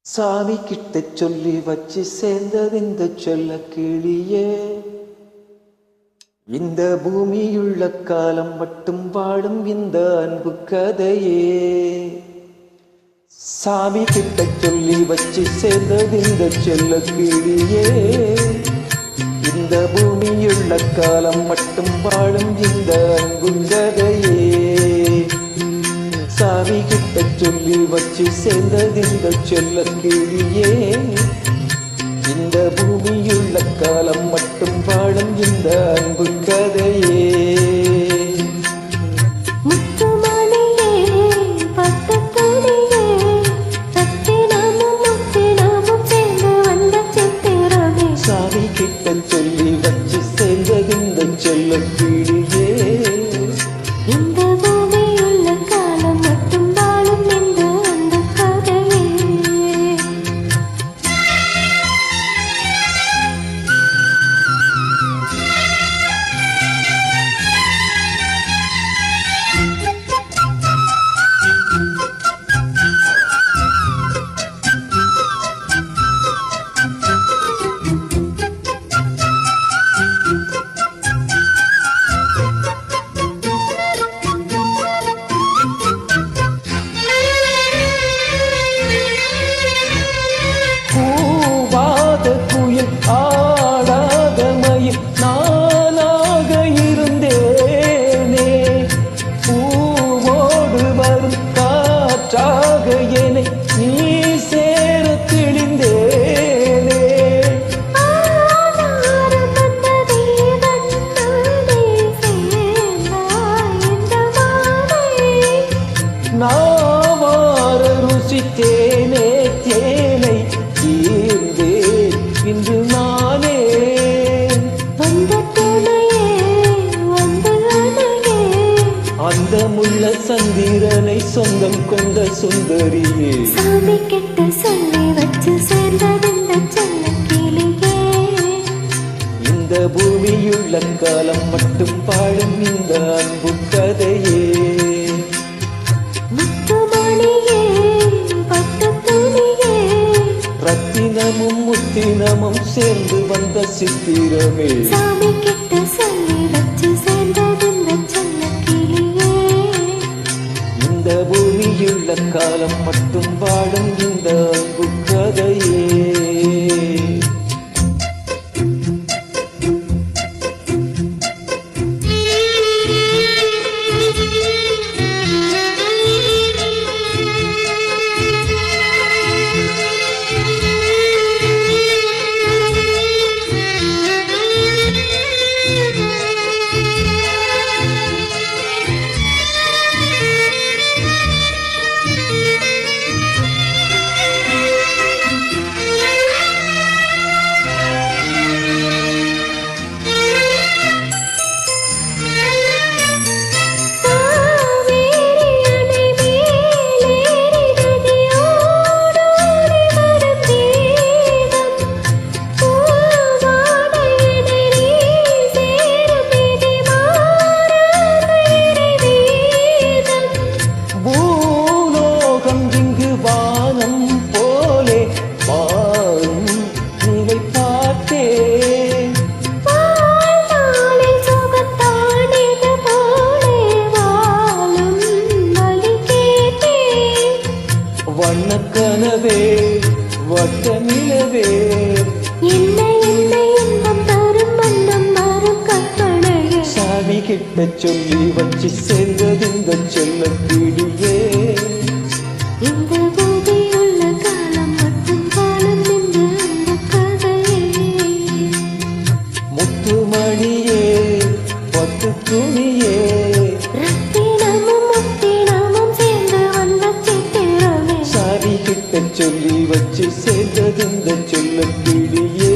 சாமி கிட்ட சொல்லி வச்சு சேர்ந்தது இந்த சொல்ல கிளியே. இந்த பூமியுள்ள காலம் மட்டும் வாழும் இந்த அன்பு கதையே. சாமி கிட்ட சொல்லி வச்சு சேர்ந்தது இந்த சொல்ல கிளியே. இந்த பூமியுள்ள காலம் மட்டும் வாழும் இந்த அன்பு கதையே. சாமி கிட்ட சொல்லி வச்சு சேர்ந்தது இந்த சொல்ல கிளியே. இந்த பூமியுள்ள காலம் மட்டும் வாழும் இந்த அன்பு கதையே. சாமி கிட்ட சொல்லி வச்சு சேர்ந்தது இந்த சொல்ல கிளியே. இந்த பூமியுள்ள காலம் மட்டும் வாழும் இந்த அன்பு கதையே. ஆடாத மயில் நானாக இருந்தேனே. பூவோடு வரும் காற்றாக என்னை நீ சேர தெளிந்தேனே. நாவார ருசித்தேனே தேனை தீர்ந்தே இன்று நானே. வந்த துணையே வந்த அணையே, அந்த முள்ள சந்திரனை சொந்தம் கொண்ட சுந்தரியே. சாமி கிட்ட சொல்லி வச்சு சேர்ந்தது இந்த சொல்ல கிளியே. இந்த பூமியுள்ள காலம் மட்டும் வாழும் இந்த அன்பு கதையே. முத்துமணியே பட்டு துணியே, ரத்தினமும் முத்தினமும் சேர்ந்து வந்த சித்திரமே. சாமி கிட்ட சொல்லி வச்சு சேர்ந்தது இந்த சொல்ல கிளியே. இந்த பூமியுள்ள காலம் மட்டும் வாழும் இந்த அன்பு கதையே. வண்ணக்கனவே வட்ட நிலவே, என்ன என்ன இன்பம் தரும் வண்ணம் மாறும் கற்பனையே. சாமி கிட்ட சொல்லி வச்சு சேர்ந்தது இந்த சொல்ல கிளியே. இந்த பூமியுள்ள காலம் மட்டும் வாழும் இந்த அன்பு கதையே. முத்துமணியே பட்டு துணியே, ரத்தினமும் முத்தினமும் சேர்ந்து வந்த சித்திரமே. சாமி கிட்ட சொல்லி வச்சு சேர்ந்தது இந்த சொல்ல கிளியே.